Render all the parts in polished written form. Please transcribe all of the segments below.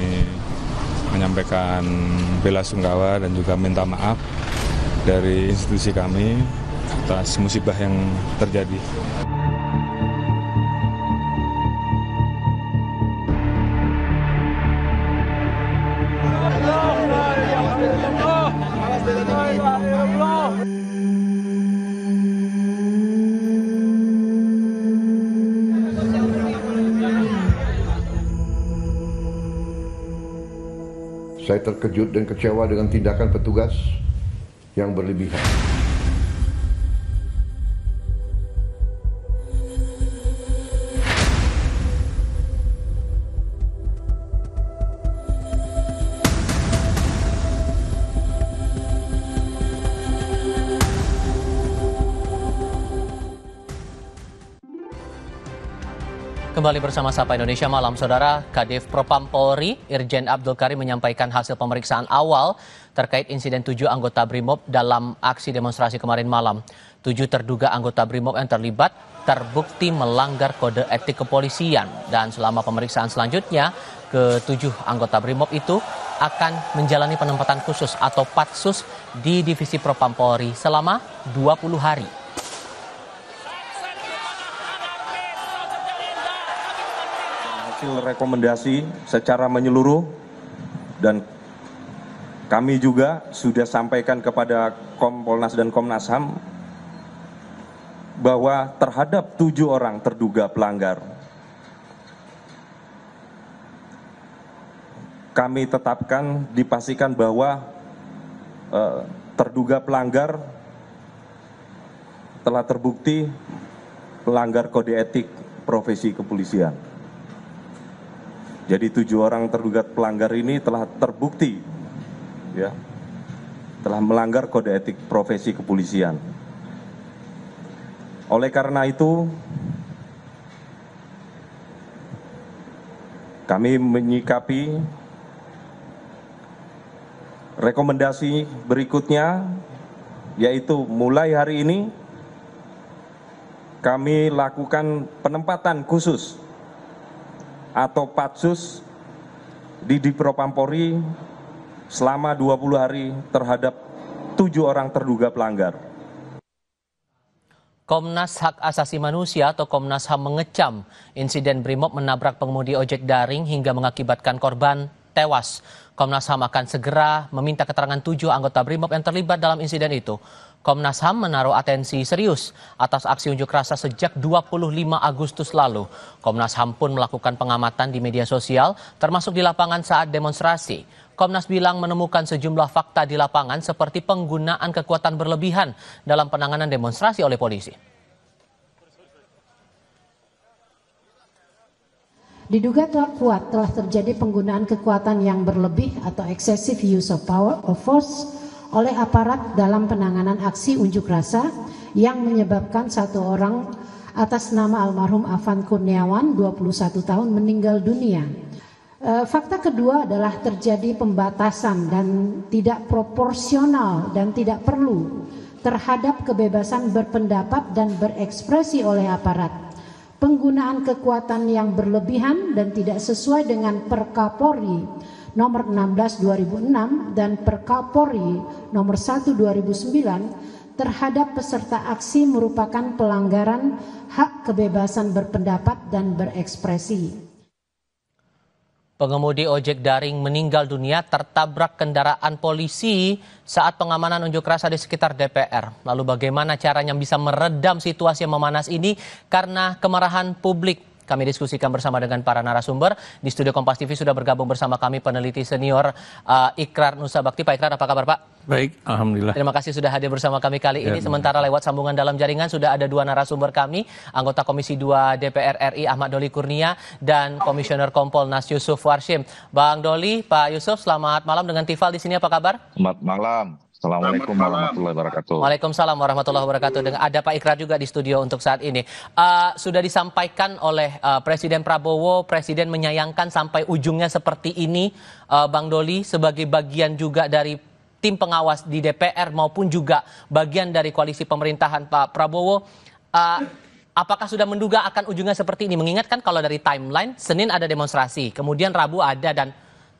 kami menyampaikan bela sungkawa dan juga minta maaf dari institusi kami atas musibah yang terjadi. Saya terkejut dan kecewa dengan tindakan petugas yang berlebihan. Kembali bersama Sapa Indonesia Malam, Saudara. Kadif Propam Polri, Irjen Abdul Karim menyampaikan hasil pemeriksaan awal terkait insiden 7 anggota BRIMOB dalam aksi demonstrasi kemarin malam. 7 terduga anggota BRIMOB yang terlibat terbukti melanggar kode etik kepolisian. Dan selama pemeriksaan selanjutnya, ke-7 anggota BRIMOB itu akan menjalani penempatan khusus atau patsus di Divisi Propam Polri selama 20 hari. Rekomendasi secara menyeluruh dan kami juga sudah sampaikan kepada Kompolnas dan Komnas HAM bahwa terhadap 7 orang terduga pelanggar kami tetapkan, dipastikan bahwa terduga pelanggar telah terbukti melanggar kode etik profesi kepolisian. Jadi 7 orang terduga pelanggar ini telah terbukti telah melanggar kode etik profesi kepolisian. Oleh karena itu, kami menyikapi rekomendasi berikutnya, yaitu mulai hari ini kami lakukan penempatan khusus atau patsus di Divpropam Polri selama 20 hari terhadap 7 orang terduga pelanggar. Komnas Hak Asasi Manusia atau Komnas HAM mengecam insiden BRIMOB menabrak pengemudi ojek daring hingga mengakibatkan korban tewas. Komnas HAM akan segera meminta keterangan 7 anggota BRIMOB yang terlibat dalam insiden itu. Komnas HAM menaruh atensi serius atas aksi unjuk rasa sejak 25 Agustus lalu. Komnas HAM pun melakukan pengamatan di media sosial, termasuk di lapangan saat demonstrasi. Komnas bilang menemukan sejumlah fakta di lapangan seperti penggunaan kekuatan berlebihan dalam penanganan demonstrasi oleh polisi. Diduga kuat telah terjadi penggunaan kekuatan yang berlebih atau excessive use of power or force oleh aparat dalam penanganan aksi unjuk rasa yang menyebabkan 1 orang atas nama almarhum Afan Kurniawan, 21 tahun, meninggal dunia. Fakta kedua adalah terjadi pembatasan dan tidak proporsional dan tidak perlu terhadap kebebasan berpendapat dan berekspresi oleh aparat. Penggunaan kekuatan yang berlebihan dan tidak sesuai dengan Perkapolri nomor 16/2006 dan Perkapolri nomor 1/2009 terhadap peserta aksi merupakan pelanggaran hak kebebasan berpendapat dan berekspresi. Pengemudi ojek daring meninggal dunia tertabrak kendaraan polisi saat pengamanan unjuk rasa di sekitar DPR. Lalu bagaimana caranya bisa meredam situasi yang memanas ini karena kemarahan publik? Kami diskusikan bersama dengan para narasumber. Di studio Kompas TV sudah bergabung bersama kami peneliti senior Ikrar Nusa Bakti. Pak Ikrar, apa kabar Pak? Baik, alhamdulillah. Terima kasih sudah hadir bersama kami kali ini. Sementara lewat sambungan dalam jaringan sudah ada 2 narasumber kami, anggota Komisi 2 DPR RI Ahmad Doli Kurnia dan Komisioner Kompolnas Yusuf Warshim. Bang Doli, Pak Yusuf, selamat malam dengan Tifal di sini, apa kabar? Selamat malam. Assalamualaikum warahmatullahi wabarakatuh. Waalaikumsalam warahmatullahi wabarakatuh. Ada Pak Ikrar juga di studio untuk saat ini. Sudah disampaikan oleh Presiden Prabowo, Presiden menyayangkan sampai ujungnya seperti ini, Bang Doli, sebagai bagian juga dari tim pengawas di DPR maupun juga bagian dari koalisi pemerintahan Pak Prabowo. Apakah sudah menduga akan ujungnya seperti ini? Mengingatkan kalau dari timeline, Senin ada demonstrasi, kemudian Rabu ada, dan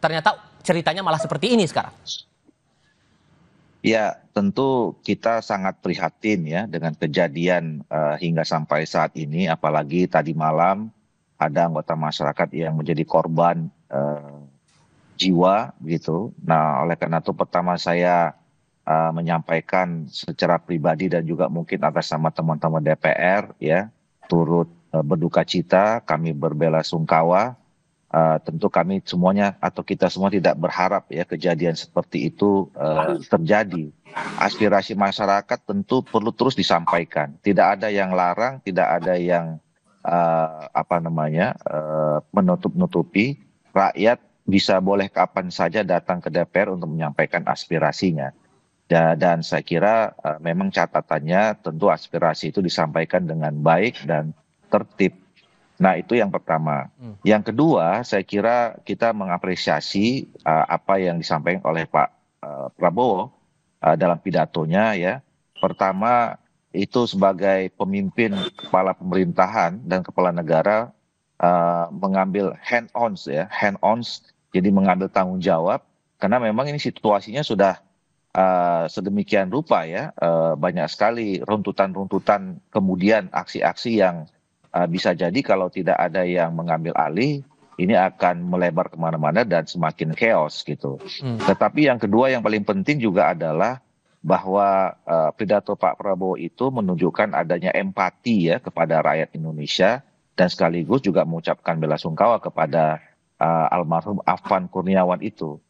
ternyata ceritanya malah seperti ini sekarang. Ya, tentu kita sangat prihatin ya dengan kejadian hingga sampai saat ini, apalagi tadi malam ada anggota masyarakat yang menjadi korban jiwa gitu. Nah, oleh karena itu pertama saya menyampaikan secara pribadi dan juga mungkin atas nama teman-teman DPR ya, turut berduka cita, kami berbela-sungkawa. Tentu kami semuanya atau kita semua tidak berharap ya kejadian seperti itu terjadi. Aspirasi masyarakat tentu perlu terus disampaikan. Tidak ada yang larang, tidak ada yang menutup-nutupi. Rakyat bisa boleh kapan saja datang ke DPR untuk menyampaikan aspirasinya. Dan saya kira memang catatannya tentu aspirasi itu disampaikan dengan baik dan tertib. Nah, itu yang pertama. Yang kedua, saya kira kita mengapresiasi apa yang disampaikan oleh Pak Prabowo dalam pidatonya ya. Pertama, itu sebagai pemimpin kepala pemerintahan dan kepala negara mengambil hand-ons ya, hand-ons, jadi mengambil tanggung jawab karena memang ini situasinya sudah sedemikian rupa ya, banyak sekali runtutan-runtutan kemudian aksi-aksi yang bisa jadi kalau tidak ada yang mengambil alih, ini akan melebar kemana-mana dan semakin chaos gitu. Tetapi yang kedua yang paling penting juga adalah bahwa pidato Pak Prabowo itu menunjukkan adanya empati ya kepada rakyat Indonesia dan sekaligus juga mengucapkan belasungkawa kepada almarhum Afan Kurniawan itu.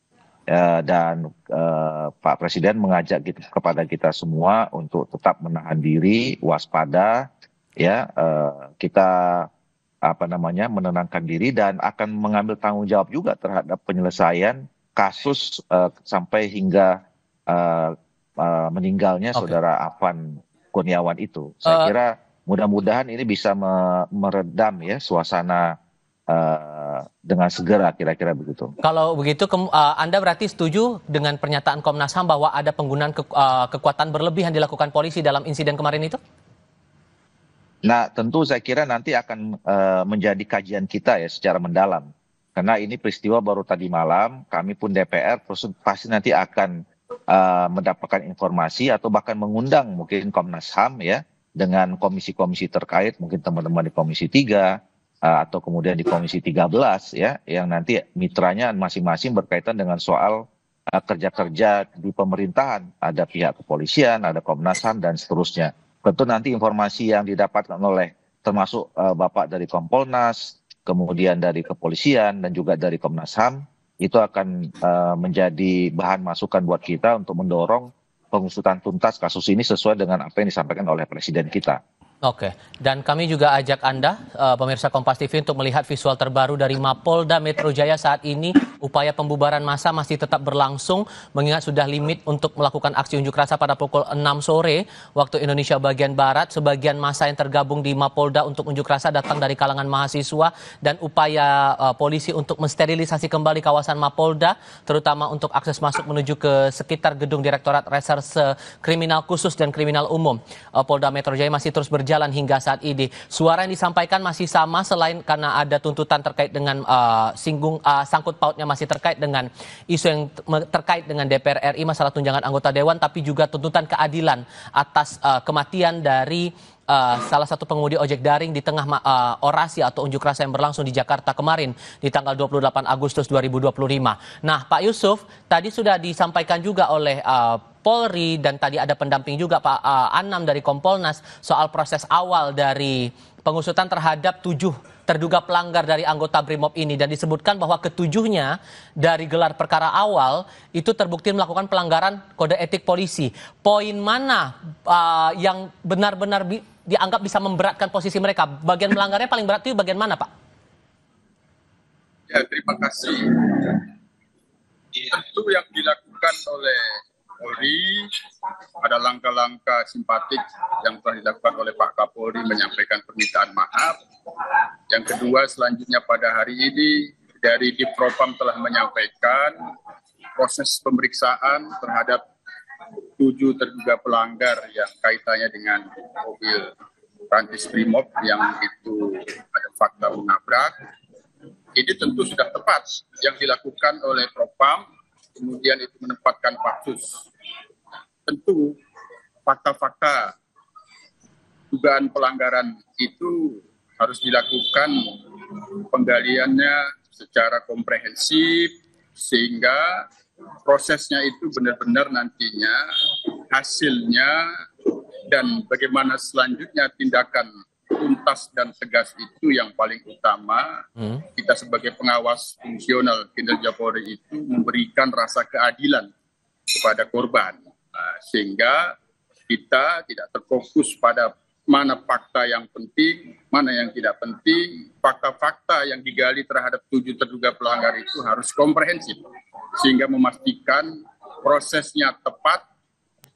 Dan Pak Presiden mengajak kepada kita semua untuk tetap menahan diri, waspada, ya kita menenangkan diri dan akan mengambil tanggung jawab juga terhadap penyelesaian kasus sampai hingga meninggalnya saudara Afan Kurniawan itu. Saya kira mudah-mudahan ini bisa meredam ya suasana dengan segera, kira-kira begitu. Kalau begitu, Anda berarti setuju dengan pernyataan Komnas HAM bahwa ada penggunaan kekuatan berlebih yang dilakukan polisi dalam insiden kemarin itu? Nah, tentu saya kira nanti akan menjadi kajian kita ya secara mendalam. Karena ini peristiwa baru tadi malam, kami pun DPR pasti nanti akan mendapatkan informasi atau bahkan mengundang mungkin Komnas HAM ya dengan komisi-komisi terkait, mungkin teman-teman di Komisi 3 atau kemudian di Komisi 13 ya, yang nanti mitranya masing-masing berkaitan dengan soal kerja-kerja di pemerintahan. Ada pihak kepolisian, ada Komnas HAM dan seterusnya. Tentu nanti informasi yang didapatkan oleh termasuk Bapak dari Kompolnas, kemudian dari kepolisian dan juga dari Komnas HAM itu akan menjadi bahan masukan buat kita untuk mendorong pengusutan tuntas kasus ini sesuai dengan apa yang disampaikan oleh Presiden kita. Oke, dan kami juga ajak Anda, pemirsa Kompas TV, untuk melihat visual terbaru dari Mapolda Metro Jaya saat ini. Upaya pembubaran massa masih tetap berlangsung, mengingat sudah limit untuk melakukan aksi unjuk rasa pada pukul 6 sore waktu Indonesia bagian Barat. Sebagian massa yang tergabung di Mapolda untuk unjuk rasa datang dari kalangan mahasiswa, dan upaya polisi untuk mensterilisasi kembali kawasan Mapolda, terutama untuk akses masuk menuju ke sekitar gedung Direktorat Reserse Kriminal Khusus dan Kriminal Umum Polda Metro Jaya masih terus berjalan hingga saat ini. Suara yang disampaikan masih sama, selain karena ada tuntutan terkait dengan sangkut pautnya masih terkait dengan isu yang terkait dengan DPR RI, masalah tunjangan anggota dewan, tapi juga tuntutan keadilan atas kematian dari salah satu pengemudi ojek daring di tengah orasi atau unjuk rasa yang berlangsung di Jakarta kemarin di tanggal 28 Agustus 2025. Nah, Pak Yusuf, tadi sudah disampaikan juga oleh Polri dan tadi ada pendamping juga Pak Anam dari Kompolnas soal proses awal dari pengusutan terhadap 7 terduga pelanggar dari anggota BRIMOB ini, dan disebutkan bahwa ketujuhnya dari gelar perkara awal itu terbukti melakukan pelanggaran kode etik polisi. Poin mana yang benar-benar dianggap bisa memberatkan posisi mereka? Bagian melanggarnya paling berat itu bagian mana, Pak? Ya, terima kasih. Itu yang dilakukan oleh Polri, ada langkah-langkah simpatik yang telah dilakukan oleh Pak Kapolri menyampaikan permintaan maaf. Yang kedua, selanjutnya pada hari ini dari Dipropam telah menyampaikan proses pemeriksaan terhadap 7 terduga pelanggar yang kaitannya dengan mobil Prancis BRIMOB yang itu ada fakta menabrak. Ini tentu sudah tepat yang dilakukan oleh Propam, kemudian itu menempatkan Paksus. Tentu fakta-fakta dugaan pelanggaran itu harus dilakukan penggaliannya secara komprehensif sehingga prosesnya itu benar-benar nantinya hasilnya dan bagaimana selanjutnya tindakan tuntas dan tegas itu yang paling utama. Kita sebagai pengawas fungsional kinerja Polri itu memberikan rasa keadilan kepada korban, sehingga kita tidak terfokus pada mana fakta yang penting, mana yang tidak penting. Fakta-fakta yang digali terhadap 7 terduga pelanggar itu harus komprehensif, sehingga memastikan prosesnya tepat,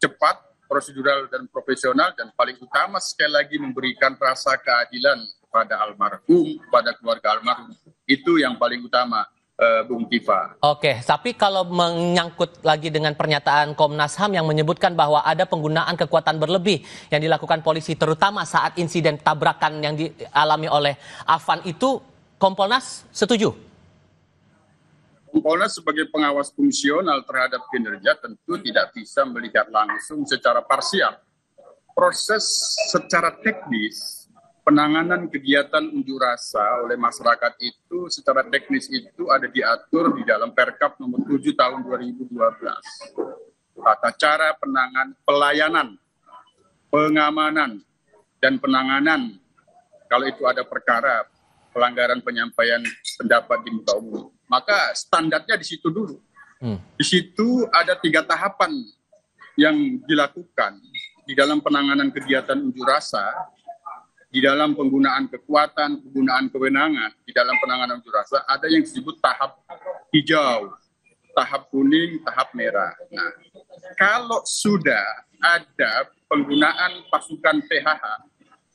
cepat, prosedural dan profesional, dan paling utama sekali lagi memberikan rasa keadilan kepada almarhum, kepada keluarga almarhum. Itu yang paling utama, Bung Tifa. Oke, tapi kalau menyangkut lagi dengan pernyataan Komnas HAM yang menyebutkan bahwa ada penggunaan kekuatan berlebih yang dilakukan polisi terutama saat insiden tabrakan yang dialami oleh Afan itu, Kompolnas setuju? Kompolnas sebagai pengawas fungsional terhadap kinerja tentu tidak bisa melihat langsung secara parsial. Proses secara teknis, penanganan kegiatan unjuk rasa oleh masyarakat itu secara teknis itu ada diatur di dalam Perkap nomor 7 tahun 2012. Tata cara pelayanan, pengamanan, dan penanganan kalau itu ada perkara pelanggaran penyampaian pendapat di muka umum. Maka standarnya di situ dulu. Di situ ada 3 tahapan yang dilakukan di dalam penanganan kegiatan unjuk rasa, di dalam penggunaan kekuatan, penggunaan kewenangan, di dalam penanganan unjuk rasa ada yang disebut tahap hijau, tahap kuning, tahap merah. Nah, kalau sudah ada penggunaan pasukan PHH,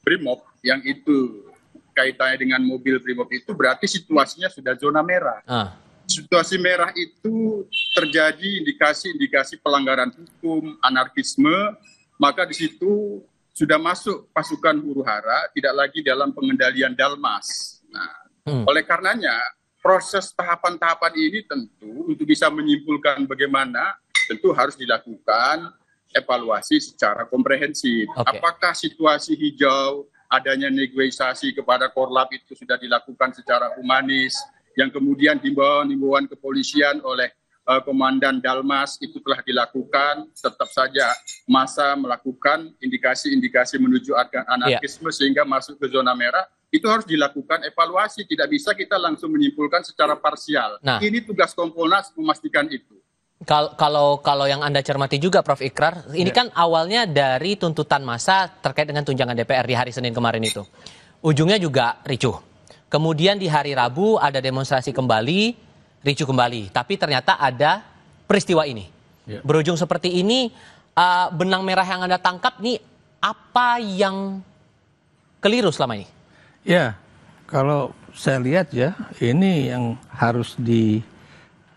Brimob, yang itu kaitannya dengan mobil Brimob itu berarti situasinya sudah zona merah. Situasi merah itu terjadi indikasi-indikasi pelanggaran hukum, anarkisme, maka di situ sudah masuk pasukan huru-hara, tidak lagi dalam pengendalian Dalmas. Nah, oleh karenanya proses tahapan-tahapan ini tentu untuk bisa menyimpulkan bagaimana tentu harus dilakukan evaluasi secara komprehensif. Apakah situasi hijau, adanya negosiasi kepada Korlap itu sudah dilakukan secara humanis, yang kemudian himbauan kepolisian oleh Komandan Dalmas itu telah dilakukan, tetap saja masa melakukan indikasi-indikasi menuju anarkisme sehingga masuk ke zona merah, itu harus dilakukan evaluasi, tidak bisa kita langsung menyimpulkan secara parsial. Nah, ini tugas Kompolnas memastikan itu. Kalau yang Anda cermati juga Prof. Ikrar, ini kan awalnya dari tuntutan massa terkait dengan tunjangan DPR di hari Senin kemarin itu. Ujungnya juga ricuh. Kemudian di hari Rabu ada demonstrasi kembali, ricuh kembali. Tapi ternyata ada peristiwa ini. Berujung seperti ini, benang merah yang Anda tangkap nih, apa yang keliru selama ini? Ya, kalau saya lihat ya, ini yang harus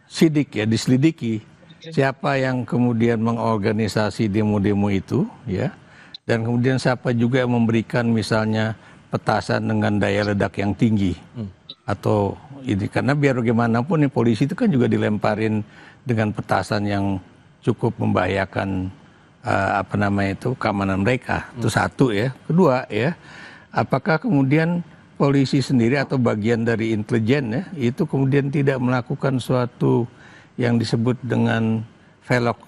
diselidiki. Siapa yang kemudian mengorganisasi demo-demo itu, ya, dan kemudian siapa juga yang memberikan misalnya petasan dengan daya ledak yang tinggi, atau ini karena biar bagaimanapun nih polisi itu kan juga dilemparin dengan petasan yang cukup membahayakan keamanan mereka. Itu satu ya. Kedua ya, apakah kemudian polisi sendiri atau bagian dari intelijen ya itu kemudian tidak melakukan suatu yang disebut dengan velok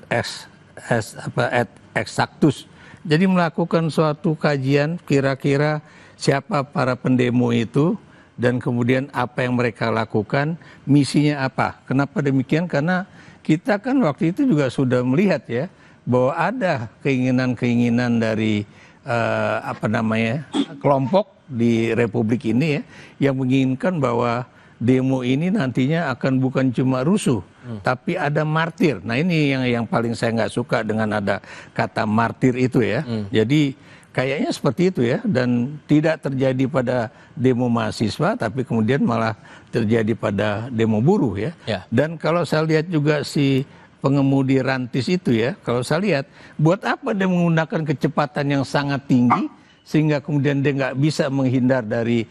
exactus. Jadi melakukan suatu kajian kira-kira siapa para pendemo itu dan kemudian apa yang mereka lakukan, misinya apa. Kenapa demikian? Karena kita kan waktu itu juga sudah melihat ya bahwa ada keinginan-keinginan dari kelompok di Republik ini ya yang menginginkan bahwa demo ini nantinya akan bukan cuma rusuh, tapi ada martir. Nah ini yang paling saya nggak suka dengan ada kata martir itu ya. Jadi kayaknya seperti itu ya, dan tidak terjadi pada demo mahasiswa, tapi kemudian malah terjadi pada demo buruh ya. Dan kalau saya lihat juga si pengemudi rantis itu ya, kalau saya lihat, buat apa dia menggunakan kecepatan yang sangat tinggi sehingga kemudian dia nggak bisa menghindar dari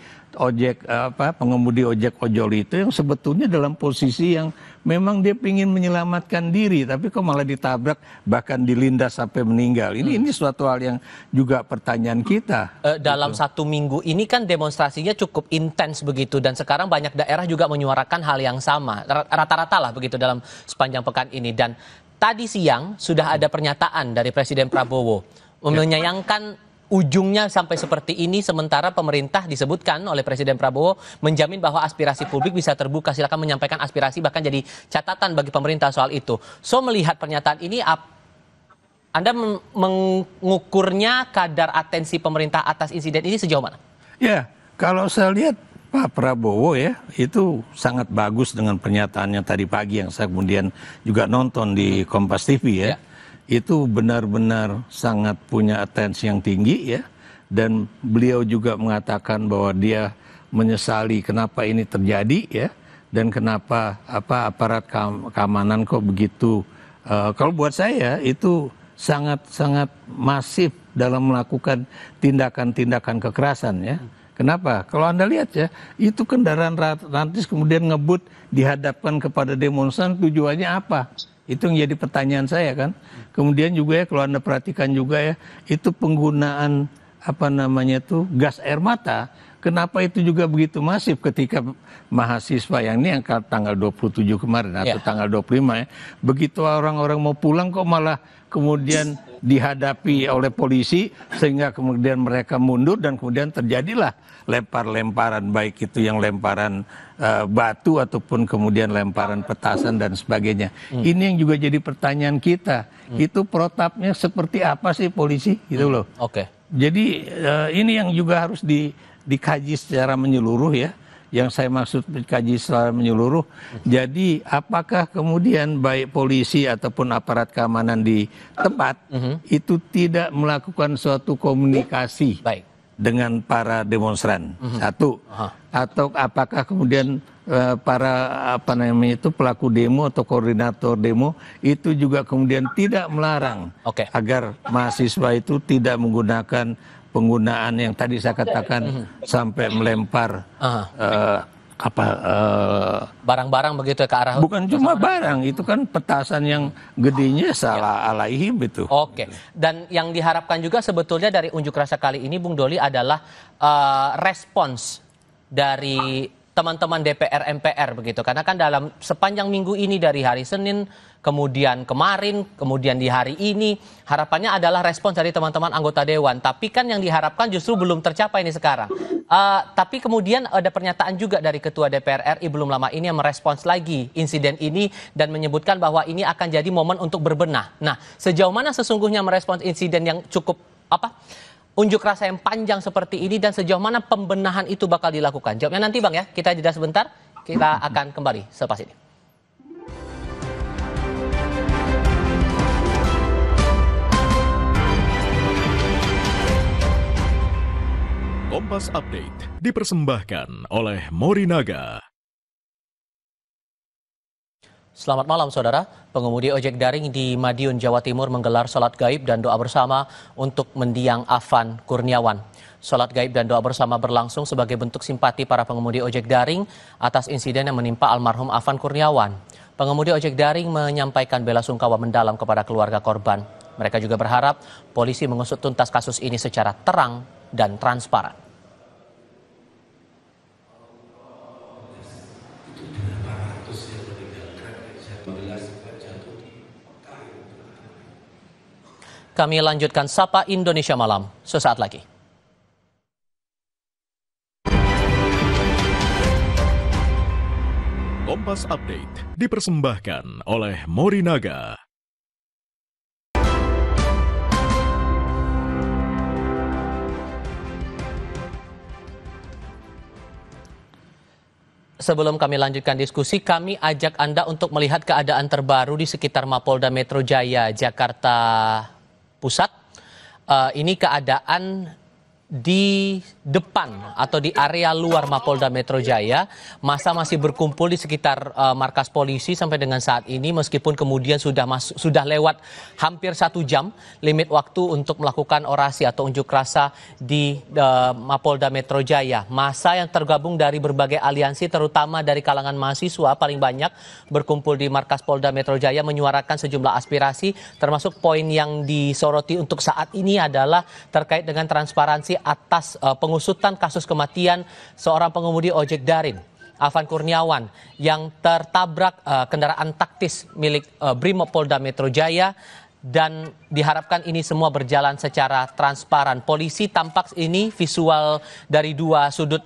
pengemudi ojek ojol itu yang sebetulnya dalam posisi yang memang dia ingin menyelamatkan diri, tapi kok malah ditabrak bahkan dilindas sampai meninggal. Ini suatu hal yang juga pertanyaan kita. Dalam satu minggu ini kan demonstrasinya cukup intens begitu, dan sekarang banyak daerah juga menyuarakan hal yang sama, rata-rata lah begitu dalam sepanjang pekan ini. Dan tadi siang sudah ada pernyataan dari Presiden Prabowo menyayangkan ujungnya sampai seperti ini, sementara pemerintah disebutkan oleh Presiden Prabowo menjamin bahwa aspirasi publik bisa terbuka. Silakan menyampaikan aspirasi, bahkan jadi catatan bagi pemerintah soal itu. So, melihat pernyataan ini, Anda mengukurnya kadar atensi pemerintah atas insiden ini sejauh mana? Ya, kalau saya lihat Pak Prabowo ya, itu sangat bagus dengan pernyataannya tadi pagi yang saya kemudian juga nonton di Kompas TV ya. Itu benar-benar sangat punya atensi yang tinggi ya, dan beliau juga mengatakan bahwa dia menyesali kenapa ini terjadi ya, dan kenapa aparat keamanan kok begitu. Kalau buat saya itu sangat masif dalam melakukan tindakan-tindakan kekerasan ya. Kenapa? Kalau Anda lihat ya, itu kendaraan rantis kemudian ngebut dihadapkan kepada demonstran, tujuannya apa? Itu yang jadi pertanyaan saya kan. Kemudian juga ya, kalau Anda perhatikan juga ya, itu penggunaan gas air mata. Kenapa itu juga begitu masif ketika mahasiswa yang ini yang tanggal 27 kemarin atau tanggal 25 ya. Begitu orang-orang mau pulang kok malah kemudian dihadapi oleh polisi sehingga kemudian mereka mundur dan kemudian terjadilah lempar-lemparan, baik itu yang lemparan batu ataupun kemudian lemparan petasan dan sebagainya. Ini yang juga jadi pertanyaan kita. Itu protapnya seperti apa sih polisi gitu loh. Jadi ini yang juga harus dikaji secara menyeluruh ya. Yang saya maksud dikaji secara menyeluruh. Jadi apakah kemudian baik polisi ataupun aparat keamanan di tempat itu tidak melakukan suatu komunikasi dengan para demonstran? Satu. Atau apakah kemudian para pelaku demo atau koordinator demo itu juga kemudian tidak melarang agar mahasiswa itu tidak menggunakan penggunaan yang tadi saya katakan sampai melempar barang-barang begitu ke arah. Bukan cuma barang, itu kan petasan yang gedenya salah alaihim itu. Dan yang diharapkan juga sebetulnya dari unjuk rasa kali ini, Bung Doli, adalah respons dari teman-teman DPR MPR begitu. Karena kan dalam sepanjang minggu ini dari hari Senin, kemudian kemarin, kemudian di hari ini, harapannya adalah respons dari teman-teman anggota Dewan. Tapi kan yang diharapkan justru belum tercapai ini sekarang. Tapi kemudian ada pernyataan juga dari Ketua DPR RI belum lama ini yang merespons lagi insiden ini dan menyebutkan bahwa ini akan jadi momen untuk berbenah. Nah, sejauh mana sesungguhnya merespons insiden yang cukup unjuk rasa yang panjang seperti ini, dan sejauh mana pembenahan itu bakal dilakukan? Jawabnya nanti Bang ya, kita jeda sebentar, kita akan kembali selepas ini. Kompas Update dipersembahkan oleh Morinaga. Selamat malam saudara, pengemudi ojek daring di Madiun, Jawa Timur menggelar sholat gaib dan doa bersama untuk mendiang Afan Kurniawan. Sholat gaib dan doa bersama berlangsung sebagai bentuk simpati para pengemudi ojek daring atas insiden yang menimpa almarhum Afan Kurniawan. Pengemudi ojek daring menyampaikan bela sungkawa mendalam kepada keluarga korban. Mereka juga berharap polisi mengusut tuntas kasus ini secara terang dan transparan. Kami lanjutkan Sapa Indonesia Malam sesaat lagi. Kompas Update dipersembahkan oleh Morinaga. Sebelum kami lanjutkan diskusi, kami ajak Anda untuk melihat keadaan terbaru di sekitar Mapolda Metro Jaya, Jakarta Pusat. Ini keadaan di depan atau di area luar Mapolda Metro Jaya. Massa masih berkumpul di sekitar markas polisi sampai dengan saat ini, meskipun kemudian sudah lewat hampir 1 jam limit waktu untuk melakukan orasi atau unjuk rasa di Mapolda Metro Jaya. Massa yang tergabung dari berbagai aliansi, terutama dari kalangan mahasiswa, paling banyak berkumpul di markas Polda Metro Jaya menyuarakan sejumlah aspirasi, termasuk poin yang disoroti untuk saat ini adalah terkait dengan transparansi atas pengusutan kasus kematian seorang pengemudi ojek daring, Afan Kurniawan, yang tertabrak kendaraan taktis milik Brimob Polda Metro Jaya, dan diharapkan ini semua berjalan secara transparan. Polisi tampak ini visual dari 2 sudut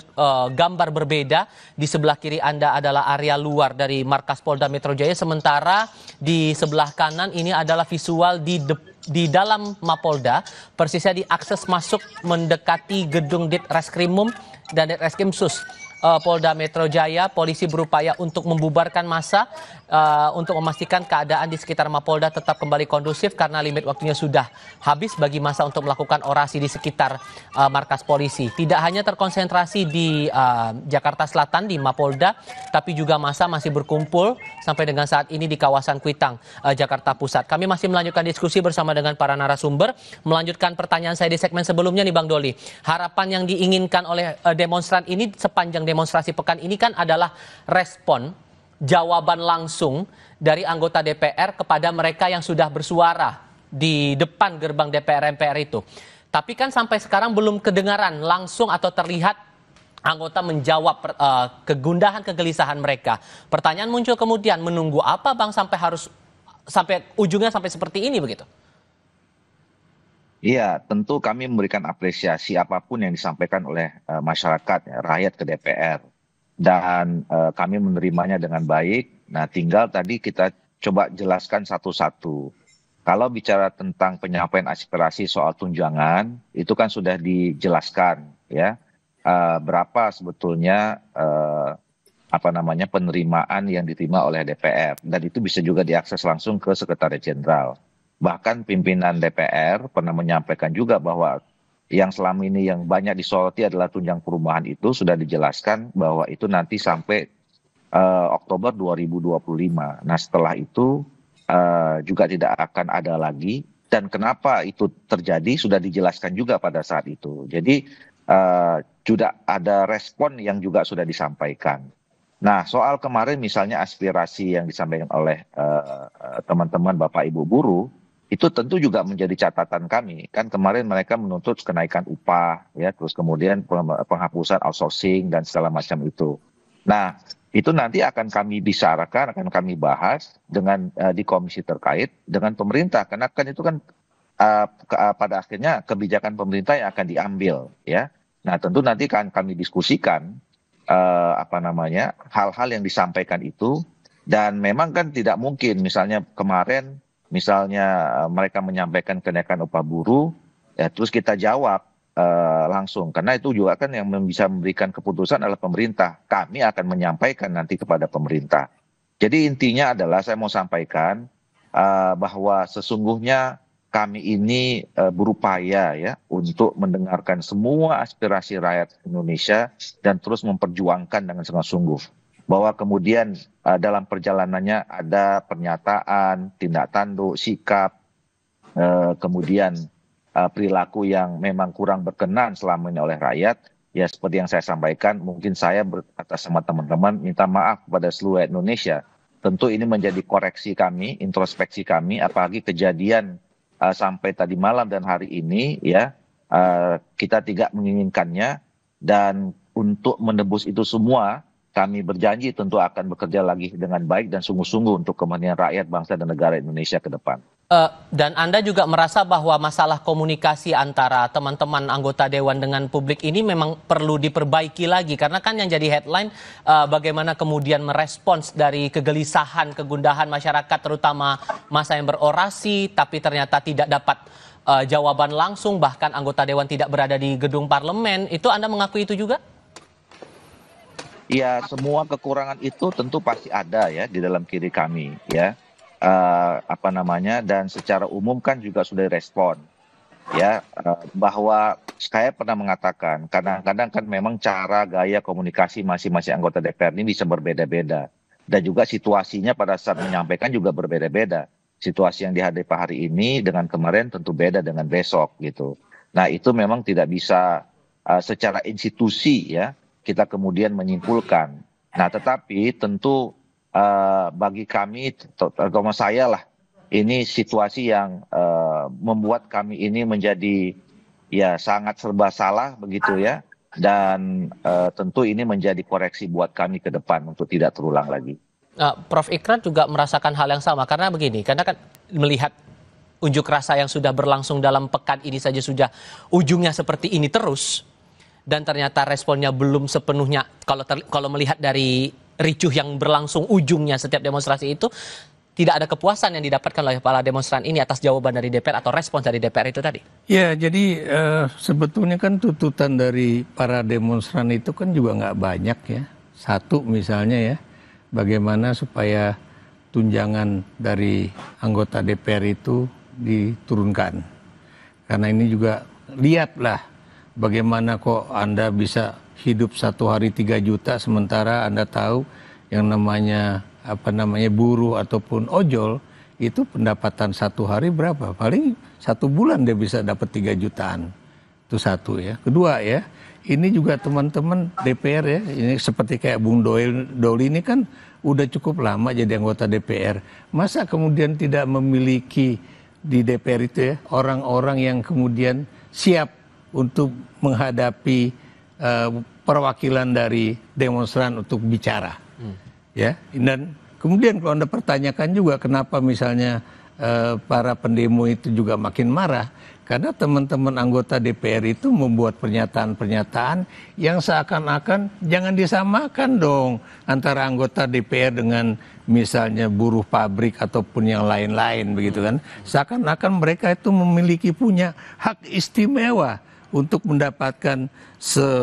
gambar berbeda. Di sebelah kiri Anda adalah area luar dari markas Polda Metro Jaya, sementara di sebelah kanan ini adalah visual di dalam Mapolda, persisnya di akses masuk mendekati gedung Ditreskrimum dan Ditreskrimsus Polda Metro Jaya. Polisi berupaya untuk membubarkan massa untuk memastikan keadaan di sekitar Mapolda tetap kembali kondusif karena limit waktunya sudah habis bagi massa untuk melakukan orasi di sekitar markas polisi. Tidak hanya terkonsentrasi di Jakarta Selatan di Mapolda, tapi juga massa masih berkumpul sampai dengan saat ini di kawasan Kuitang, Jakarta Pusat. Kami masih melanjutkan diskusi bersama dengan para narasumber, melanjutkan pertanyaan saya di segmen sebelumnya nih Bang Doli. Harapan yang diinginkan oleh demonstran ini sepanjang demonstrasi pekan ini kan adalah respon, jawaban langsung dari anggota DPR kepada mereka yang sudah bersuara di depan gerbang DPR MPR itu. Tapi kan sampai sekarang belum kedengaran langsung atau terlihat anggota menjawab kegundahan, kegelisahan mereka. Pertanyaan muncul kemudian, menunggu apa Bang sampai ujungnya sampai seperti ini begitu? Iya, tentu kami memberikan apresiasi apapun yang disampaikan oleh masyarakat, ya, rakyat ke DPR. Dan kami menerimanya dengan baik. Nah, tinggal tadi kita coba jelaskan satu-satu. Kalau bicara tentang penyampaian aspirasi soal tunjangan, itu kan sudah dijelaskan, ya, berapa sebetulnya penerimaan yang diterima oleh DPR, dan itu bisa juga diakses langsung ke Sekretariat Jenderal. Bahkan pimpinan DPR pernah menyampaikan juga bahwa yang selama ini yang banyak disoroti adalah tunjangan perumahan, itu sudah dijelaskan bahwa itu nanti sampai Oktober 2025. Nah, setelah itu juga tidak akan ada lagi. Dan kenapa itu terjadi sudah dijelaskan juga pada saat itu. Jadi sudah ada respon yang juga sudah disampaikan. Nah, soal kemarin misalnya aspirasi yang disampaikan oleh teman-teman Bapak Ibu buruh, itu tentu juga menjadi catatan kami. Kan kemarin mereka menuntut kenaikan upah, ya, terus kemudian penghapusan outsourcing dan segala macam itu. Nah, itu nanti akan kami bicarakan, akan kami bahas dengan di komisi terkait dengan pemerintah, karena kan itu kan pada akhirnya kebijakan pemerintah yang akan diambil, ya. Nah, tentu nanti akan kami diskusikan hal-hal yang disampaikan itu. Dan memang kan tidak mungkin misalnya kemarin mereka menyampaikan kenaikan upah buruh, ya, terus kita jawab langsung, karena itu juga kan yang bisa memberikan keputusan adalah pemerintah. Kami akan menyampaikan nanti kepada pemerintah. Jadi intinya adalah saya mau sampaikan bahwa sesungguhnya kami ini berupaya, ya, untuk mendengarkan semua aspirasi rakyat Indonesia dan terus memperjuangkan dengan sungguh-sungguh. Bahwa kemudian dalam perjalanannya ada pernyataan, tindak tanduk, sikap, kemudian perilaku yang memang kurang berkenan selama ini oleh rakyat. Ya, seperti yang saya sampaikan, mungkin saya atas sama teman-teman minta maaf kepada seluruh Indonesia. Tentu ini menjadi koreksi kami, introspeksi kami, apalagi kejadian sampai tadi malam dan hari ini, ya, kita tidak menginginkannya. Dan untuk menebus itu semua, kami berjanji tentu akan bekerja lagi dengan baik dan sungguh-sungguh untuk kepentingan rakyat, bangsa, dan negara Indonesia ke depan. Dan Anda juga merasa bahwa masalah komunikasi antara teman-teman anggota Dewan dengan publik ini memang perlu diperbaiki lagi. Karena kan yang jadi headline bagaimana kemudian merespons dari kegelisahan, kegundahan masyarakat, terutama masa yang berorasi, tapi ternyata tidak dapat jawaban langsung, bahkan anggota Dewan tidak berada di gedung parlemen. Itu Anda mengakui itu juga? Ya, semua kekurangan itu tentu pasti ada, ya, di dalam kiri kami, ya. Dan secara umum kan juga sudah direspon. ya, bahwa saya pernah mengatakan kadang-kadang kan memang cara gaya komunikasi masing-masing anggota DPR ini bisa berbeda-beda, dan juga situasinya pada saat menyampaikan juga berbeda-beda. Situasi yang dihadapi hari ini dengan kemarin tentu beda dengan besok gitu. Nah, itu memang tidak bisa secara institusi ya kita kemudian menyimpulkan. Nah, tetapi tentu bagi kami, terutama saya lah, ini situasi yang membuat kami ini menjadi ya sangat serba salah begitu ya, dan tentu ini menjadi koreksi buat kami ke depan untuk tidak terulang lagi. Prof. Ikrar juga merasakan hal yang sama karena begini, karena kan melihat unjuk rasa yang sudah berlangsung dalam pekan ini saja sudah ujungnya seperti ini terus, dan ternyata responnya belum sepenuhnya, kalau melihat dari ricuh yang berlangsung ujungnya setiap demonstrasi itu, tidak ada kepuasan yang didapatkan oleh para demonstran ini atas jawaban dari DPR atau respons dari DPR itu tadi. Ya, jadi sebetulnya kan tuntutan dari para demonstran itu kan juga nggak banyak ya. Satu misalnya ya, bagaimana supaya tunjangan dari anggota DPR itu diturunkan. Karena ini juga lihatlah bagaimana kok Anda bisa hidup satu hari 3 juta sementara Anda tahu yang namanya buruh ataupun ojol itu pendapatan satu hari berapa? Paling 1 bulan dia bisa dapat 3 jutaan. Itu satu ya. Kedua ya, ini juga teman-teman DPR ya, ini seperti kayak Bung Doli ini kan udah cukup lama jadi anggota DPR. Masa kemudian tidak memiliki di DPR itu ya orang-orang yang kemudian siap untuk menghadapi perwakilan dari demonstran untuk bicara. Ya, dan kemudian kalau Anda pertanyakan juga kenapa misalnya para pendemo itu juga makin marah, karena teman-teman anggota DPR itu membuat pernyataan-pernyataan yang seakan-akan jangan disamakan dong antara anggota DPR dengan misalnya buruh pabrik ataupun yang lain-lain begitu kan. Seakan-akan mereka itu memiliki punya hak istimewa untuk mendapatkan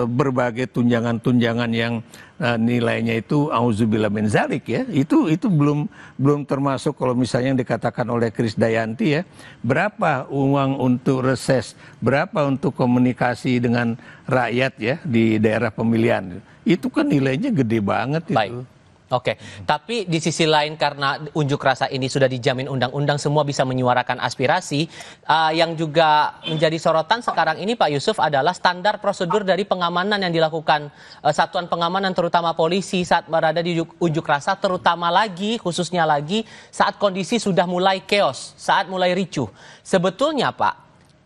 berbagai tunjangan-tunjangan yang nilainya itu auzubillah min zalik ya. Itu belum termasuk kalau misalnya yang dikatakan oleh Krisdayanti ya, berapa uang untuk reses, berapa untuk komunikasi dengan rakyat ya di daerah pemilihan. Itu kan nilainya gede banget itu. Baik. Oke, tapi di sisi lain karena unjuk rasa ini sudah dijamin undang-undang, semua bisa menyuarakan aspirasi. Yang juga menjadi sorotan sekarang ini Pak Yusuf adalah standar prosedur dari pengamanan yang dilakukan satuan pengamanan terutama polisi saat berada di unjuk rasa, terutama lagi khususnya lagi saat kondisi sudah mulai chaos, saat mulai ricuh. Sebetulnya Pak,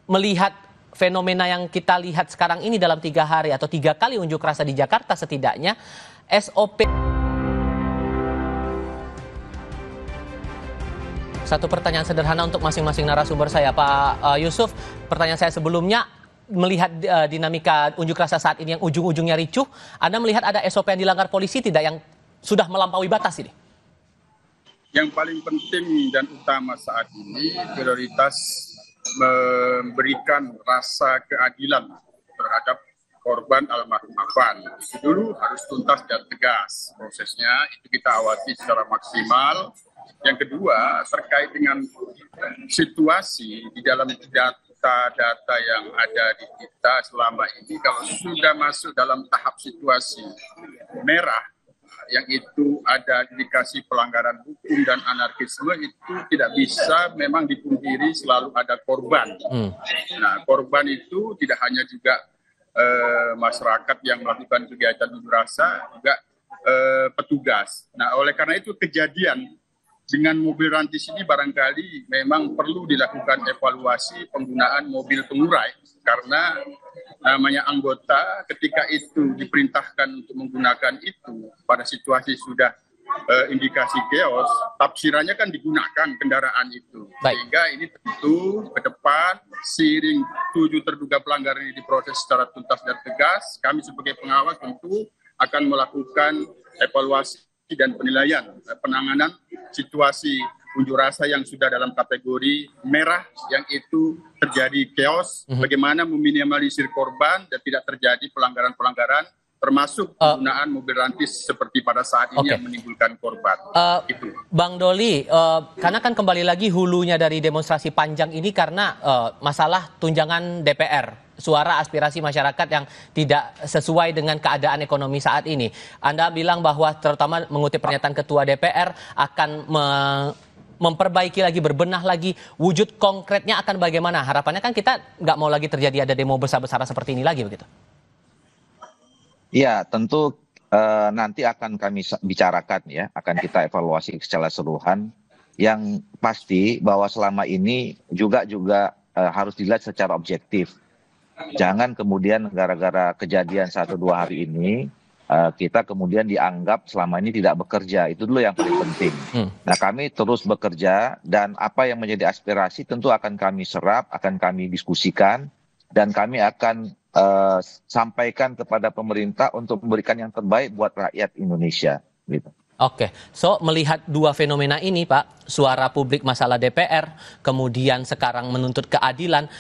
melihat fenomena yang kita lihat sekarang ini dalam 3 hari atau 3 kali unjuk rasa di Jakarta setidaknya, SOP. Satu pertanyaan sederhana untuk masing-masing narasumber saya, Pak Yusuf. Pertanyaan saya sebelumnya, melihat dinamika unjuk rasa saat ini yang ujung-ujungnya ricuh, Anda melihat ada SOP yang dilanggar polisi tidak yang sudah melampaui batas ini? Yang paling penting dan utama saat ini prioritas memberikan rasa keadilan terhadap korban almarhum Afan. Itu dulu harus tuntas dan tegas prosesnya, itu kita awasi secara maksimal. Yang kedua, terkait dengan situasi di dalam data yang ada di kita selama ini, kalau sudah masuk dalam tahap situasi merah, yang itu ada indikasi pelanggaran hukum dan anarkisme, itu tidak bisa memang dipungkiri selalu ada korban. Nah, korban itu tidak hanya juga masyarakat yang melakukan kegiatan unjuk rasa, juga petugas. Nah, oleh karena itu kejadian dengan mobil rantis ini barangkali memang perlu dilakukan evaluasi penggunaan mobil pengurai, karena namanya anggota ketika itu diperintahkan untuk menggunakan itu pada situasi sudah indikasi chaos, tafsirannya kan digunakan kendaraan itu. Sehingga ini tentu ke depan seiring 7 terduga pelanggar ini diproses secara tuntas dan tegas, kami sebagai pengawas tentu akan melakukan evaluasi dan penilaian penanganan situasi unjuk rasa yang sudah dalam kategori merah, yang itu terjadi chaos, bagaimana meminimalisir korban dan tidak terjadi pelanggaran-pelanggaran termasuk penggunaan mobil rantis seperti pada saat ini yang menimbulkan korban. Bang Doli, karena kan kembali lagi hulunya dari demonstrasi panjang ini karena masalah tunjangan DPR, suara aspirasi masyarakat yang tidak sesuai dengan keadaan ekonomi saat ini. Anda bilang bahwa terutama mengutip pernyataan Ketua DPR akan memperbaiki lagi, berbenah lagi, wujud konkretnya akan bagaimana? Harapannya kan kita nggak mau lagi terjadi ada demo besar-besaran seperti ini lagi begitu. Ya, tentu nanti akan kami bicarakan ya, akan kita evaluasi secara keseluruhan. Yang pasti bahwa selama ini juga harus dilihat secara objektif. Jangan kemudian gara-gara kejadian 1-2 hari ini kita kemudian dianggap selama ini tidak bekerja. Itu dulu yang paling penting. Nah, kami terus bekerja dan apa yang menjadi aspirasi tentu akan kami serap, akan kami diskusikan, dan kami akan sampaikan kepada pemerintah untuk memberikan yang terbaik buat rakyat Indonesia. Gitu. Oke, so melihat dua fenomena ini Pak, suara publik masalah DPR, kemudian sekarang menuntut keadilan,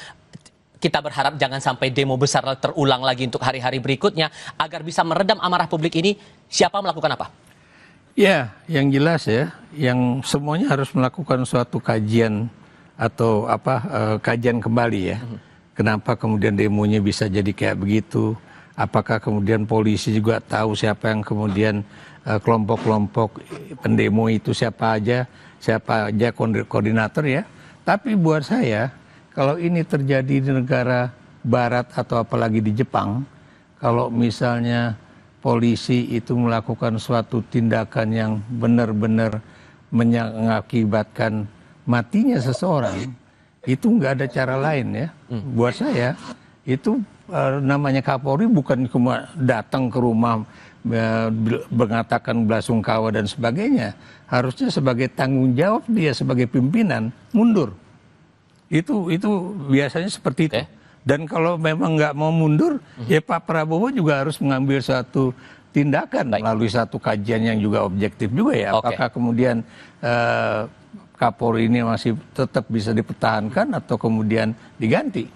kita berharap jangan sampai demo besar terulang lagi untuk hari-hari berikutnya, agar bisa meredam amarah publik ini, siapa melakukan apa? Ya, yang jelas ya, yang semuanya harus melakukan suatu kajian atau kajian kembali ya. Kenapa kemudian demonya bisa jadi kayak begitu? Apakah kemudian polisi juga tahu siapa yang kemudian kelompok-kelompok pendemo itu siapa aja koordinator ya. Tapi buat saya, kalau ini terjadi di negara barat atau apalagi di Jepang, kalau misalnya polisi itu melakukan suatu tindakan yang benar-benar mengakibatkan matinya seseorang, itu nggak ada cara lain ya. Buat saya itu namanya Kapolri bukan cuma datang ke rumah mengatakan belasungkawa dan sebagainya. Harusnya sebagai tanggung jawab dia sebagai pimpinan mundur. Itu biasanya seperti itu. Dan kalau memang nggak mau mundur, ya Pak Prabowo juga harus mengambil satu tindakan melalui satu kajian yang juga objektif juga ya. Apakah kemudian Kapolri ini masih tetap bisa dipertahankan atau kemudian diganti?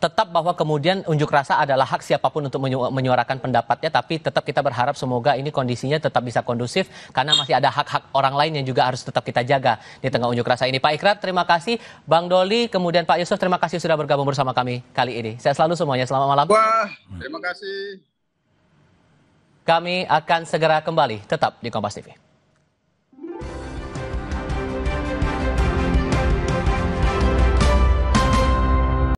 Tetap bahwa kemudian unjuk rasa adalah hak siapapun untuk menyuarakan pendapatnya, tapi tetap kita berharap semoga ini kondisinya tetap bisa kondusif karena masih ada hak-hak orang lain yang juga harus tetap kita jaga di tengah unjuk rasa ini. Pak Ikrar, terima kasih. Bang Doli, kemudian Pak Yusuf, terima kasih sudah bergabung bersama kami kali ini. Saya selalu semuanya, selamat malam. Wah, terima kasih. Kami akan segera kembali, tetap di Kompas TV.